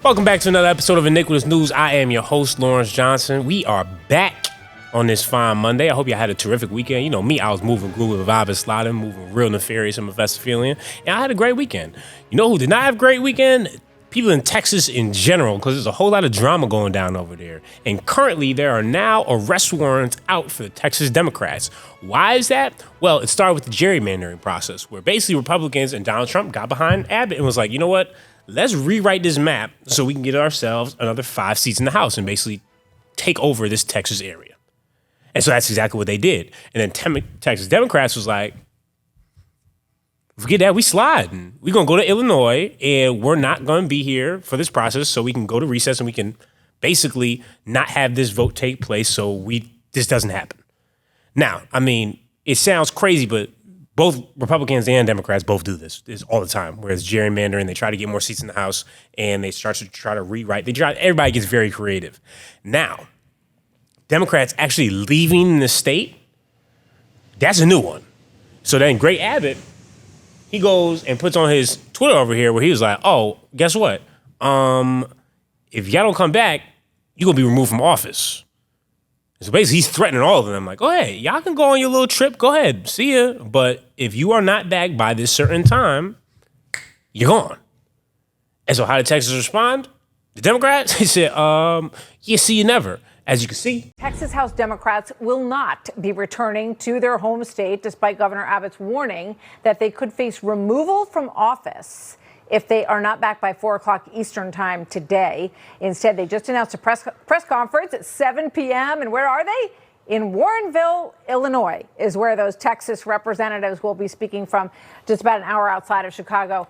Welcome back to another episode of Iniquitous News. I am your host, Lawrence Johnson. We are back on this fine Monday. I hope you had a terrific weekend. You know me, I was moving glue with Vibe and Slotting, moving real nefarious in my Vestphalian, and I had a great weekend. You know who did not have a great weekend? People in Texas in general, because there's a whole lot of drama going down over there. And currently, there are now arrest warrants out for the Texas Democrats. Why is that? Well, it started with the gerrymandering process, where basically Republicans and Donald Trump got behind Abbott and was like, you know what? Let's rewrite this map so we can get ourselves another 5 seats in the House and basically take over this Texas area. And so that's exactly what they did. And then Texas Democrats was like, forget that, we sliding. We're going to go to Illinois and we're not going to be here for this process so we can go to recess and we can basically not have this vote take place so this doesn't happen. Now, I mean, it sounds crazy, but both Republicans and Democrats both do this all the time. Whereas gerrymandering, they try to get more seats in the House and they start to try to rewrite. Everybody gets very creative. Now, Democrats actually leaving the state, that's a new one. So then Greg Abbott, he goes and puts on his Twitter over here where he was like, oh, guess what? If y'all don't come back, you're going to be removed from office. So basically, he's threatening all of them. Like, go ahead. Y'all can go on your little trip. Go ahead. See ya. But if you are not back by this certain time, you're gone. And so how did Texas respond? The Democrats, they said, yeah, see you never. As you can see, Texas House Democrats will not be returning to their home state, despite Governor Abbott's warning that they could face removal from office if they are not back by 4 o'clock Eastern time today. Instead, they just announced a press conference at 7 p.m. And where are they? In Warrenville, Illinois, is where those Texas representatives will be speaking from, just about an hour outside of Chicago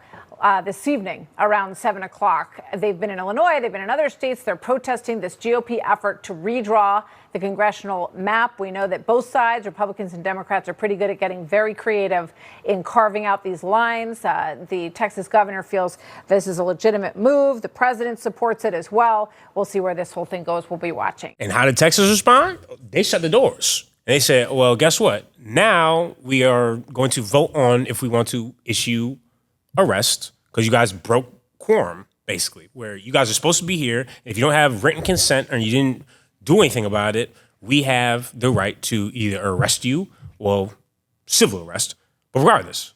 this evening around 7 o'clock. They've been in Illinois. They've been in other states. They're protesting this GOP effort to redraw the congressional map. We know that both sides, Republicans and Democrats, are pretty good at getting very creative in carving out these lines. The Texas governor feels this is a legitimate move. The president supports it as well. We'll see where this whole thing goes. We'll be watching. And how did Texas respond? They shut the doors. And they said, well, guess what? Now we are going to vote on if we want to issue arrest, because you guys broke quorum, basically, where you guys are supposed to be here. If you don't have written consent or you didn't do anything about it, we have the right to either arrest you, well, civil arrest, but regardless.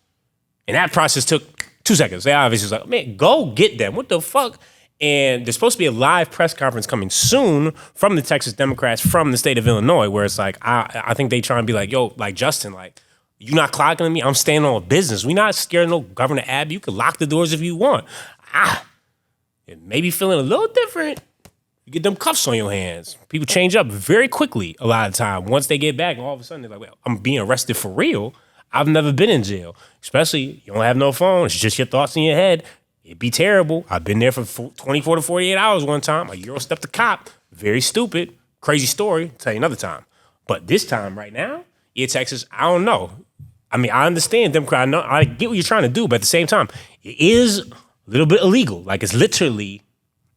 And that process took 2 seconds. They obviously was like, man, go get them. What the fuck? And there's supposed to be a live press conference coming soon from the Texas Democrats from the state of Illinois, where it's like, I think they try and be like, yo, like Justin, like, you not clocking me? I'm standing on business. We not scared of no Governor Abbott. You can lock the doors if you want. It may be feeling a little different. You get them cuffs on your hands. People change up very quickly a lot of the time. Once they get back, all of a sudden they're like, well, I'm being arrested for real. I've never been in jail. Especially, you don't have no phone. It's just your thoughts in your head. It'd be terrible. I've been there for 24 to 48 hours one time. A Euro stepped a cop. Very stupid. Crazy story. I'll tell you another time. But this time right now, yeah, Texas, I don't know. I mean, I understand Democrat. I get what you're trying to do, but at the same time, it is a little bit illegal. Like, it's literally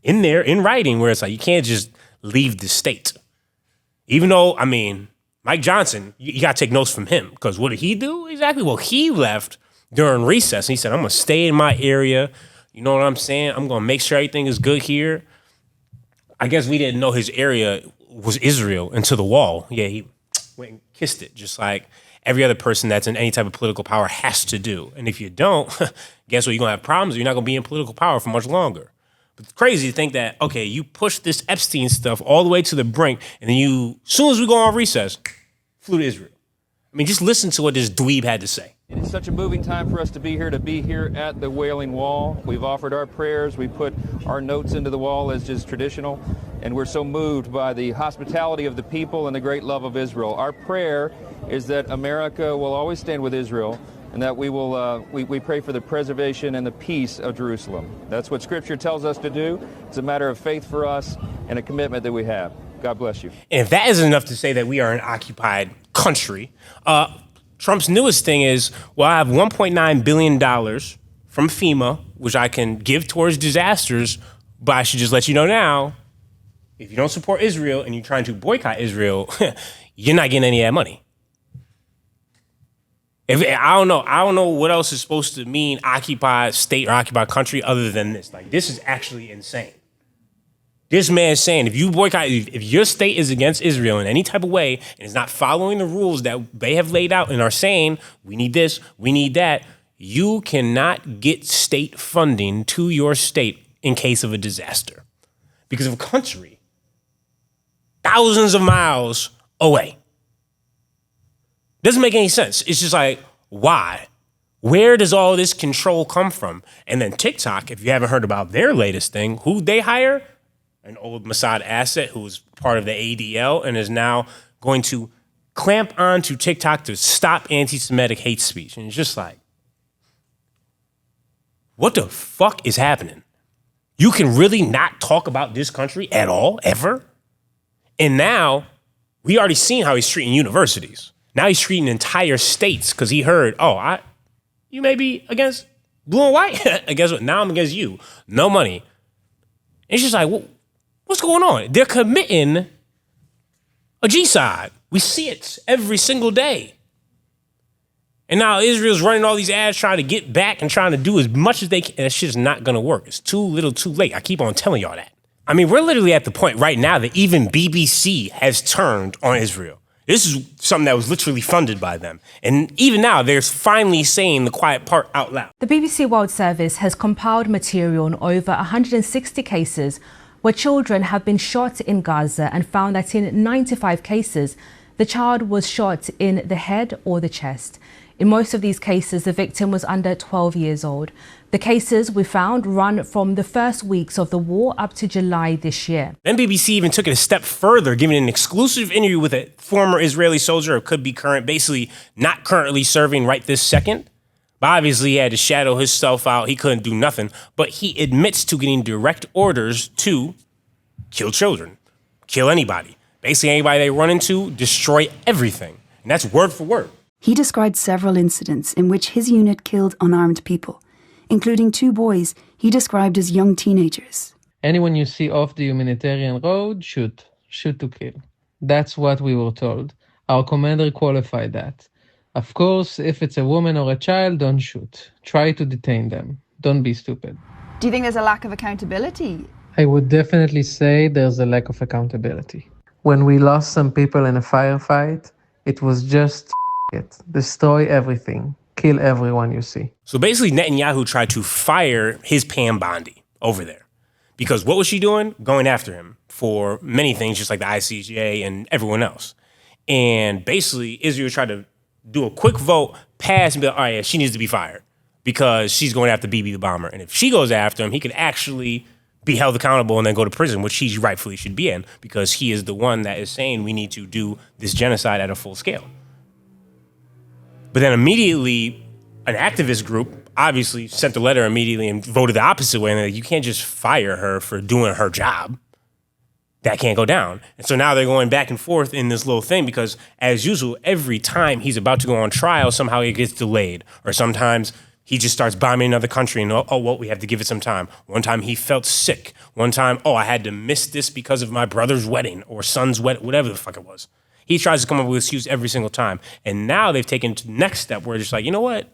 in there in writing where it's like you can't just leave the state. Even though, I mean, Mike Johnson, you got to take notes from him, because what did he do exactly? Well, he left during recess and he said, I'm going to stay in my area. You know what I'm saying? I'm going to make sure everything is good here. I guess we didn't know his area was Israel until the wall. Yeah, he went and kissed it, just like every other person that's in any type of political power has to do. And if you don't, guess what? You're going to have problems. You're not going to be in political power for much longer. But it's crazy to think that, okay, you push this Epstein stuff all the way to the brink, and then you, as soon as we go on recess, flew to Israel. I mean, just listen to what this dweeb had to say. It's such a moving time for us to be here at the Wailing Wall. We've offered our prayers. We put our notes into the wall as is traditional. And we're so moved by the hospitality of the people and the great love of Israel. Our prayer is that America will always stand with Israel, and that we will we pray for the preservation and the peace of Jerusalem. That's what Scripture tells us to do. It's a matter of faith for us and a commitment that we have. God bless you. And if that isn't enough to say that we are an occupied country, Trump's newest thing is, well, I have $1.9 billion from FEMA, which I can give towards disasters, but I should just let you know now, if you don't support Israel and you're trying to boycott Israel, you're not getting any of that money. I don't know what else is supposed to mean occupied state or occupied country other than this. Like, this is actually insane. This man is saying if you boycott, if your state is against Israel in any type of way and is not following the rules that they have laid out and are saying, we need this, we need that, you cannot get state funding to your state in case of a disaster. Because of a country thousands of miles away. Doesn't make any sense. It's just like, why? Where does all this control come from? And then TikTok, if you haven't heard about their latest thing, who they hire? An old Mossad asset who was part of the ADL and is now going to clamp onto TikTok to stop anti-Semitic hate speech. And it's just like, what the fuck is happening? You can really not talk about this country at all, ever? And now, we already seen how he's treating universities. Now he's treating entire states because he heard, you may be against blue and white. And guess what? Now I'm against you. No money. It's just like, what's going on? They're committing a G-side. We see it every single day. And now Israel's running all these ads trying to get back and trying to do as much as they can. That shit's not going to work. It's too little too late. I keep on telling y'all that. I mean, we're literally at the point right now that even BBC has turned on Israel. This is something that was literally funded by them. And even now, they're finally saying the quiet part out loud. The BBC World Service has compiled material on over 160 cases where children have been shot in Gaza and found that in 95 cases, the child was shot in the head or the chest. In most of these cases, the victim was under 12 years old. The cases we found run from the first weeks of the war up to July this year. Then BBC even took it a step further, giving an exclusive interview with a former Israeli soldier, or could be current, basically not currently serving right this second. But obviously he had to shadow himself out. He couldn't do nothing. But he admits to getting direct orders to kill children, kill anybody. Basically anybody they run into, destroy everything. And that's word for word. He described several incidents in which his unit killed unarmed people, including 2 boys he described as young teenagers. Anyone you see off the humanitarian road, shoot. Shoot to kill. That's what we were told. Our commander qualified that. Of course, if it's a woman or a child, don't shoot. Try to detain them. Don't be stupid. Do you think there's a lack of accountability? I would definitely say there's a lack of accountability. When we lost some people in a firefight, it was just destroy everything. Kill everyone you see. So basically Netanyahu tried to fire his Pam Bondi over there. Because what was she doing? Going after him for many things, just like the ICJ and everyone else. And basically Israel tried to do a quick vote, pass, and be like, all right, yeah, she needs to be fired because she's going after Bibi the bomber. And if she goes after him, he could actually be held accountable and then go to prison, which he rightfully should be in because he is the one that is saying we need to do this genocide at a full scale. But then immediately, an activist group obviously sent a letter immediately and voted the opposite way. And they're like, you can't just fire her for doing her job. That can't go down. And so now they're going back and forth in this little thing because, as usual, every time he's about to go on trial, somehow it gets delayed. Or sometimes he just starts bombing another country and, we have to give it some time. One time he felt sick. One time, I had to miss this because of my brother's wedding or son's wedding, whatever the fuck it was. He tries to come up with an excuse every single time. And now they've taken to the next step where it's like, you know what?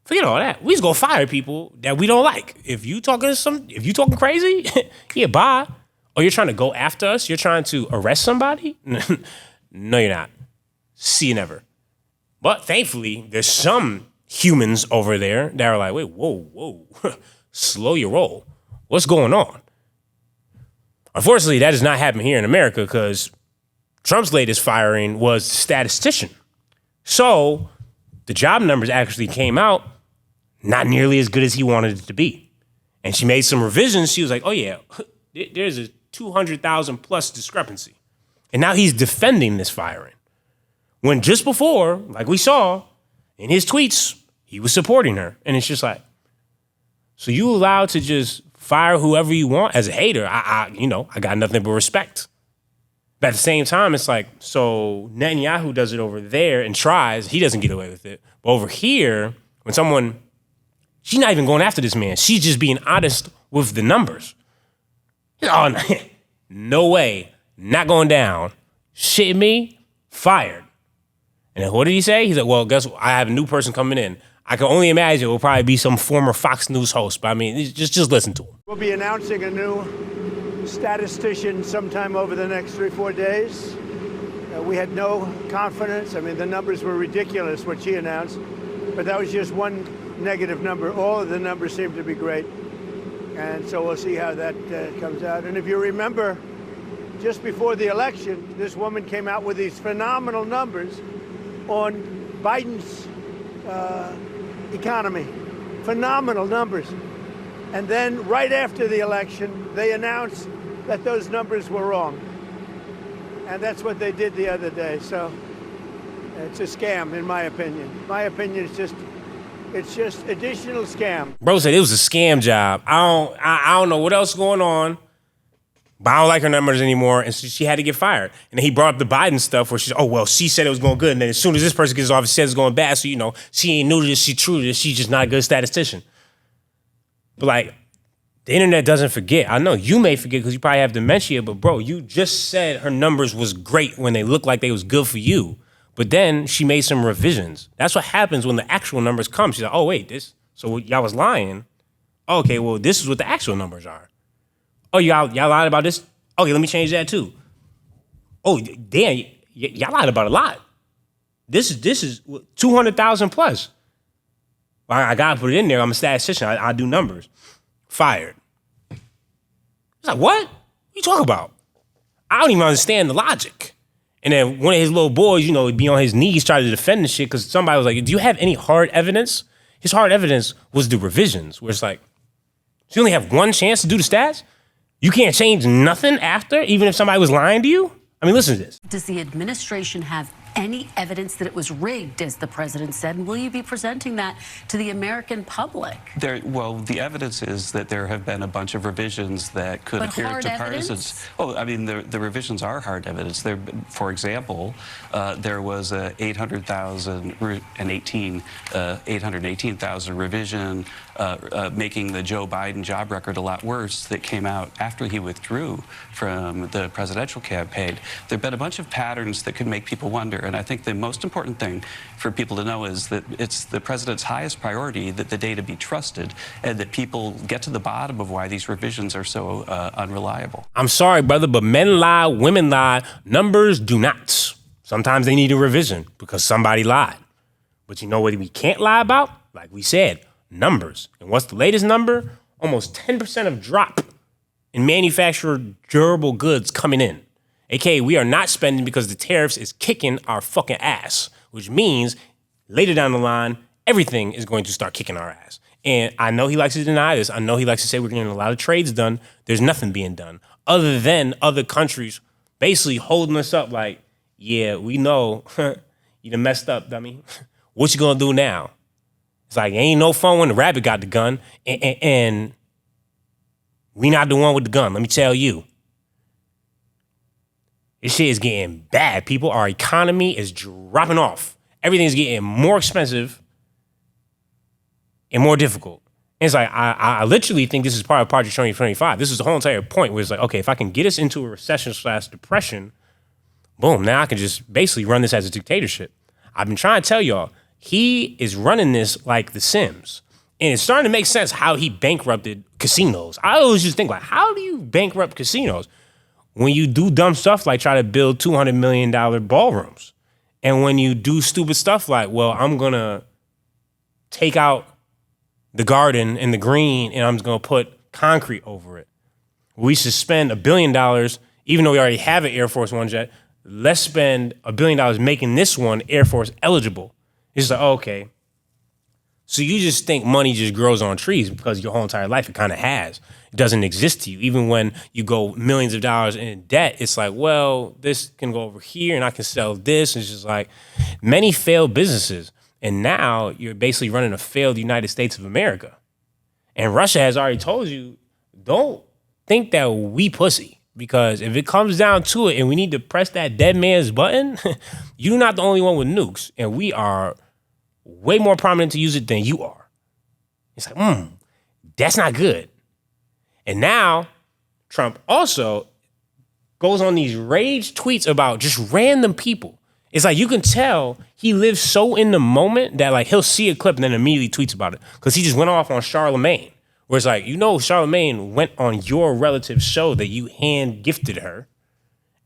Forget all that. We just gonna fire people that we don't like. If you talking crazy, yeah, bye. Or you're trying to go after us? You're trying to arrest somebody? No, you're not. See you never. But thankfully, there's some humans over there that are like, wait, whoa. Slow your roll. What's going on? Unfortunately, that does not happen here in America because Trump's latest firing was statistician. So the job numbers actually came out not nearly as good as he wanted it to be. And she made some revisions. She was like, there's a 200,000 plus discrepancy. And now he's defending this firing. When just before, like we saw in his tweets, he was supporting her. And it's just like, so you allowed to just fire whoever you want as a hater? I got nothing but respect. But at the same time, it's like, so Netanyahu does it over there and tries, he doesn't get away with it. But over here, when she's not even going after this man. She's just being honest with the numbers. Oh, no way. Not going down. Shitting me? Fired. And then what did he say? He's like, well, guess what? I have a new person coming in. I can only imagine it will probably be some former Fox News host. But I mean, just listen to him. We'll be announcing a new statistician sometime over the next 3-4 days. We had no confidence. I mean, the numbers were ridiculous, what she announced, but that was just one negative number. All of the numbers seem to be great. And so we'll see how that comes out. And if you remember, just before the election, this woman came out with these phenomenal numbers on Biden's economy. Phenomenal numbers. And then right after the election, they announced that those numbers were wrong. And that's what they did the other day. So it's a scam, in my opinion. My opinion is it's just additional scam. Bro said it was a scam job. I don't know what else is going on, but I don't like her numbers anymore. And so she had to get fired. And then he brought up the Biden stuff where she's, oh, well, she said it was going good. And then as soon as this person gets off, she says it's going bad. So, she ain't new to this. She true to this. She's just not a good statistician. But like, the internet doesn't forget. I know you may forget because you probably have dementia, but bro, you just said her numbers was great when they looked like they was good for you. But then she made some revisions. That's what happens when the actual numbers come. She's like, oh, wait, so y'all was lying. Okay, well, this is what the actual numbers are. Oh, y'all lied about this? Okay, let me change that too. Oh, damn, y'all lied about a lot. This is 200,000 plus. I got to put it in there. I'm a statistician. I do numbers. Fired. It's like, what? What you talking about? I don't even understand the logic. And then one of his little boys, would be on his knees trying to defend the shit because somebody was like, do you have any hard evidence? His hard evidence was the revisions, where it's like, so you only have one chance to do the stats? You can't change nothing after, even if somebody was lying to you? I mean, listen to this. Does the administration have any evidence that it was rigged, as the president said? And will you be presenting that to the American public? Well, the evidence is that there have been a bunch of revisions that could appear to partisans. Oh, I mean, the revisions are hard evidence. There, for example, there was a 818,000 revision making the Joe Biden job record a lot worse that came out after he withdrew from the presidential campaign. There have been a bunch of patterns that could make people wonder. And I think the most important thing for people to know is that it's the president's highest priority that the data be trusted and that people get to the bottom of why these revisions are so unreliable. I'm sorry, brother, but men lie, women lie, numbers do not. Sometimes they need a revision because somebody lied. But you know what we can't lie about? Like we said, numbers. And what's the latest number? Almost 10% of drop in manufactured durable goods coming in. AKA, we are not spending because the tariffs is kicking our fucking ass, which means later down the line, everything is going to start kicking our ass. And I know he likes to deny this. I know he likes to say we're getting a lot of trades done. There's nothing being done other than other countries basically holding us up like, yeah, we know you done messed up, dummy. What you gonna do now? It's like, ain't no fun when the rabbit got the gun and we not the one with the gun, let me tell you. This shit is getting bad, people. Our economy is dropping off. Everything's getting more expensive and more difficult. And it's like, I literally think this is part of Project 2025. This is the whole entire point where it's like, okay, if I can get us into a recession/depression, boom, now I can just basically run this as a dictatorship. I've been trying to tell y'all, he is running this like The Sims. And it's starting to make sense how he bankrupted casinos. I always just think like, how do you bankrupt casinos? When you do dumb stuff like try to build $200 million ballrooms. And when you do stupid stuff like, well, I'm going to take out the garden and the green and I'm just going to put concrete over it. We should spend $1 billion, even though we already have an Air Force One jet, let's spend $1 billion making this one Air Force eligible. It's like, okay. So you just think money just grows on trees because your whole entire life it kind of has. It doesn't exist to you. Even when you go millions of dollars in debt, it's like, well, this can go over here and I can sell this. It's just like many failed businesses. And now you're basically running a failed United States of America. And Russia has already told you, don't think that we pussy. Because if it comes down to it and we need to press that dead man's button, you're not the only one with nukes. And we are way more prominent to use it than you are. It's like, that's not good. And now Trump also goes on these rage tweets about just random people. It's like you can tell he lives so in the moment that like he'll see a clip and then immediately tweets about it. Because he just went off on Charlemagne, Where it's like, Charlemagne went on your relative's show that you hand gifted her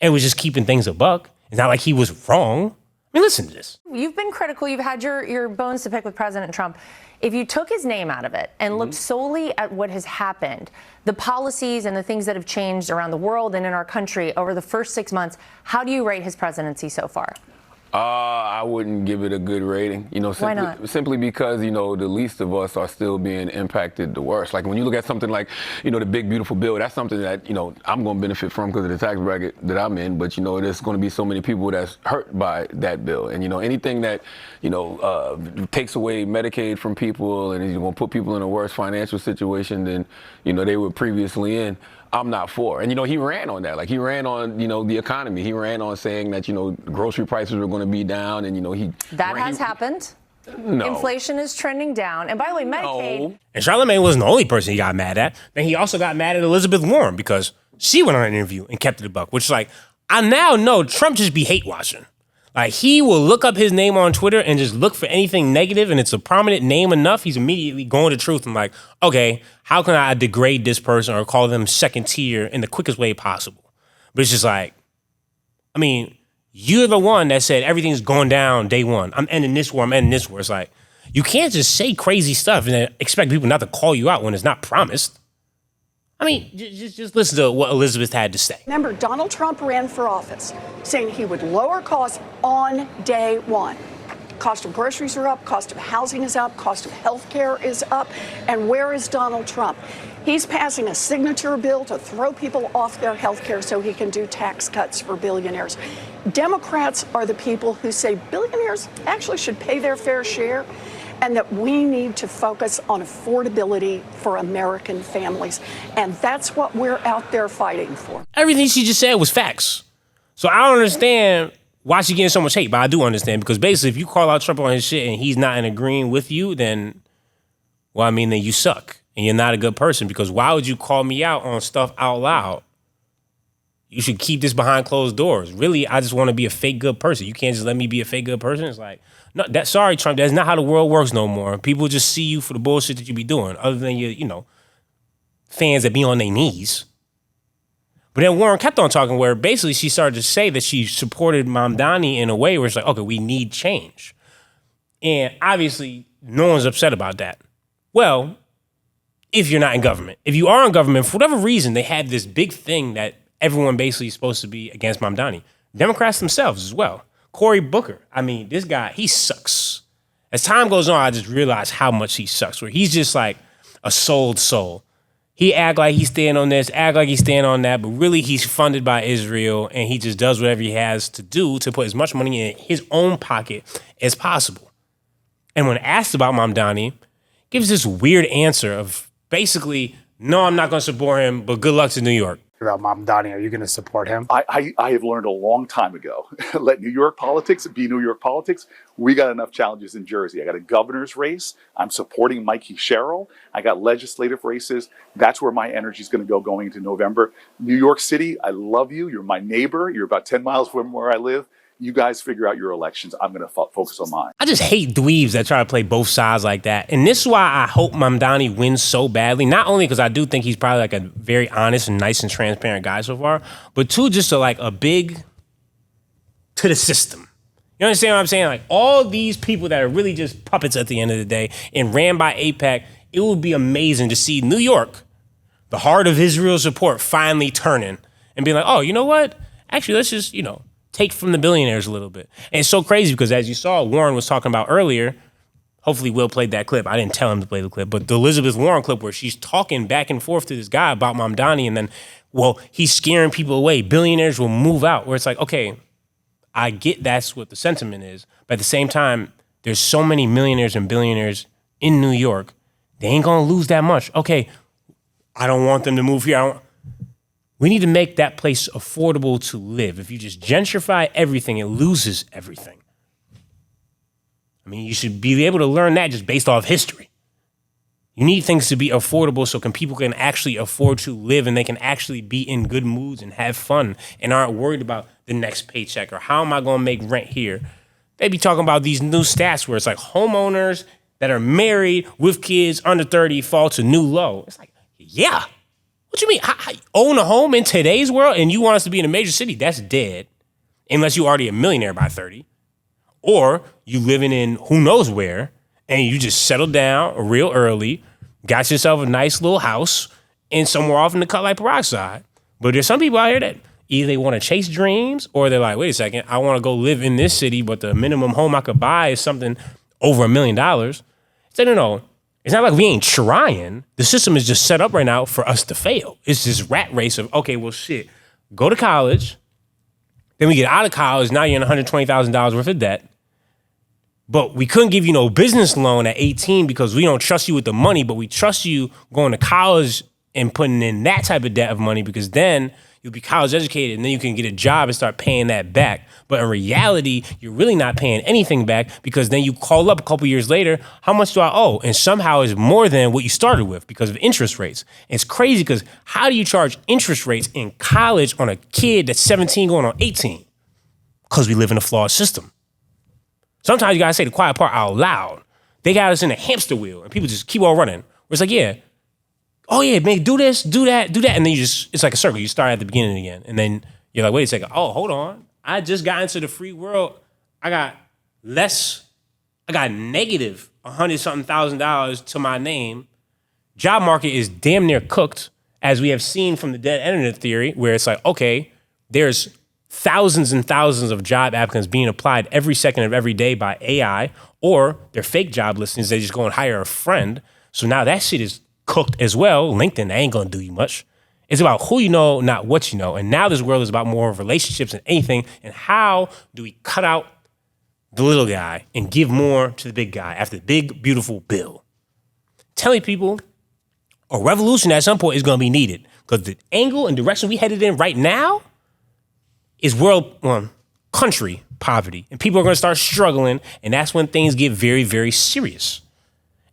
and was just keeping things a buck. It's not like he was wrong. I mean, listen to this. You've been critical. You've had your bones to pick with President Trump. If you took his name out of it and looked solely at what has happened, the policies and the things that have changed around the world and in our country over the first 6 months, how do you rate his presidency so far? I wouldn't give it a good rating, Why not? Simply because, the least of us are still being impacted the worst. Like when you look at something like, the big, beautiful bill, that's something that, I'm going to benefit from because of the tax bracket that I'm in. But, there's going to be so many people that's hurt by that bill. And, anything that, takes away Medicaid from people and is going to put people in a worse financial situation than, they were previously in, I'm not for. And, he ran on that. Like he ran on, the economy. He ran on saying that, grocery prices were going to be down and, That has happened. No. Inflation is trending down. And by the way, Medicaid. No. And Charlemagne wasn't the only person he got mad at. Then he also got mad at Elizabeth Warren because she went on an interview and kept it a buck, which is like, I now know Trump just be hate watching. Like he will look up his name on Twitter and just look for anything negative, and it's a prominent name enough, he's immediately going to truth and like, okay, how can I degrade this person or call them second tier in the quickest way possible? But it's just like, I mean, you're the one that said everything's going down day one. I'm ending this war, I'm ending this war. It's like, you can't just say crazy stuff and then expect people not to call you out when it's not promised. I mean, just listen to what Elizabeth had to say. Remember, Donald Trump ran for office saying he would lower costs on day one. Cost of groceries are up, cost of housing is up, cost of health care is up. And where is Donald Trump? He's passing a signature bill to throw people off their health care so he can do tax cuts for billionaires. Democrats are the people who say billionaires actually should pay their fair share, and that we need to focus on affordability for American families. And that's what we're out there fighting for. Everything she just said was facts. So I don't understand why she's getting so much hate, but I do understand, because basically if you call out Trump on his shit and he's not in agreeing with you, then then you suck and you're not a good person, because why would you call me out on stuff out loud? You should keep this behind closed doors. Really, I just want to be a fake good person. You can't just let me be a fake good person. It's like, no, sorry, Trump, that's not how the world works no more. People just see you for the bullshit that you be doing, other than your, fans that be on their knees. But then Warren kept on talking, where basically she started to say that she supported Mamdani in a way where it's like, okay, we need change. And obviously, no one's upset about that. Well, if you're not in government. If you are in government, for whatever reason, they had this big thing that everyone basically is supposed to be against Mamdani. Democrats themselves as well. Cory Booker, I mean, this guy, he sucks. As time goes on, I just realize how much he sucks, where he's just like a sold soul. He act like he's standing on this, act like he's standing on that, but really he's funded by Israel, and he just does whatever he has to do to put as much money in his own pocket as possible. And when asked about Mamdani, gives this weird answer of basically, no, I'm not going to support him, but good luck to New York. About Mamdani, are you going to support him? I have learned a long time ago, let New York politics be New York politics. We got enough challenges in Jersey. I got a governor's race. I'm supporting Mikey Sherrill. I got legislative races. That's where my energy is going to go going into November. New York City, I love you. You're my neighbor. You're about 10 miles from where I live. You guys figure out your elections. I'm going to focus on mine. I just hate dweebs that try to play both sides like that. And this is why I hope Mamdani wins so badly. Not only because I do think he's probably like a very honest and nice and transparent guy so far, but two, just a big to the system. You understand what I'm saying? Like all these people that are really just puppets at the end of the day and ran by AIPAC, it would be amazing to see New York, the heart of Israel's support, finally turning and being like, oh, you know what? Actually, let's just, take from the billionaires a little bit. And it's so crazy because as you saw, Warren was talking about earlier, hopefully Will played that clip. I didn't tell him to play the clip, but the Elizabeth Warren clip where she's talking back and forth to this guy about Mamdani, and then, he's scaring people away. Billionaires will move out, where it's like, okay, I get that's what the sentiment is, but at the same time, there's so many millionaires and billionaires in New York, they ain't gonna lose that much. Okay, I don't want them to move here. We need to make that place affordable to live. If you just gentrify everything, it loses everything. I mean, you should be able to learn that just based off history. You need things to be affordable so people can actually afford to live, and they can actually be in good moods and have fun and aren't worried about the next paycheck or how am I going to make rent here. They be talking about these new stats where it's like homeowners that are married with kids under 30 fall to new low. It's like, yeah. What you mean? How own a home in today's world and you want us to be in a major city? That's dead. Unless you're already a millionaire by 30. Or you living in who knows where and you just settled down real early, got yourself a nice little house and somewhere off in the cut like peroxide. But there's some people out here that either they want to chase dreams or they're like, wait a second, I want to go live in this city, but the minimum home I could buy is something over $1 million. So no, it's not like we ain't trying. The system is just set up right now for us to fail. It's this rat race of, okay, well, shit, go to college. Then we get out of college. Now you're in $120,000 worth of debt. But we couldn't give you no business loan at 18 because we don't trust you with the money, but we trust you going to college and putting in that type of debt of money because then you'll be college educated and then you can get a job and start paying that back. But in reality, you're really not paying anything back because then you call up a couple years later, how much do I owe? And somehow it's more than what you started with because of interest rates. And it's crazy because how do you charge interest rates in college on a kid that's 17 going on 18? Because we live in a flawed system. Sometimes you gotta say the quiet part out loud. They got us in a hamster wheel and people just keep on running. Where it's like, yeah, oh yeah, man, do this, do that. And then it's like a circle. You start at the beginning again. And then you're like, wait a second. Oh, hold on. I just got into the free world. I got negative $100,000 to my name. Job market is damn near cooked, as we have seen from the dead internet theory, where it's like, okay, there's thousands and thousands of job applicants being applied every second of every day by AI, or they're fake job listings. They just go and hire a friend. So now that shit is cooked as well. LinkedIn ain't gonna do you much. It's about who you know, not what you know. And now this world is about more of relationships than anything. And how do we cut out the little guy and give more to the big guy after the big, beautiful bill? Telling people a revolution at some point is gonna be needed because the angle and direction we headed in right now is country poverty. And people are gonna start struggling. And that's when things get very, very serious.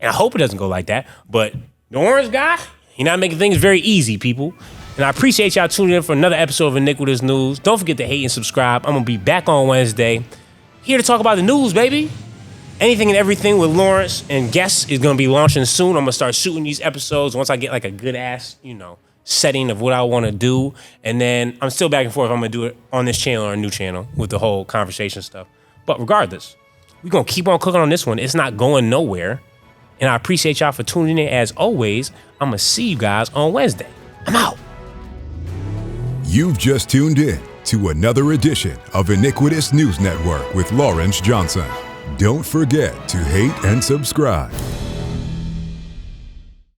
And I hope it doesn't go like that. But the orange guy, he's not making things very easy, people. And I appreciate y'all tuning in for another episode of Iniquitous News. Don't forget to hate and subscribe. I'm going to be back on Wednesday. Here to talk about the news, baby. Anything and everything with Lawrence and guests is going to be launching soon. I'm going to start shooting these episodes once I get like a good ass, setting of what I want to do. And then I'm still back and forth. I'm going to do it on this channel or a new channel with the whole conversation stuff. But regardless, we're going to keep on cooking on this one. It's not going nowhere. And I appreciate y'all for tuning in as always. I'm going to see you guys on Wednesday. I'm out. You've just tuned in to another edition of Iniquitous News Network with Lawrence Johnson. Don't forget to hate and subscribe.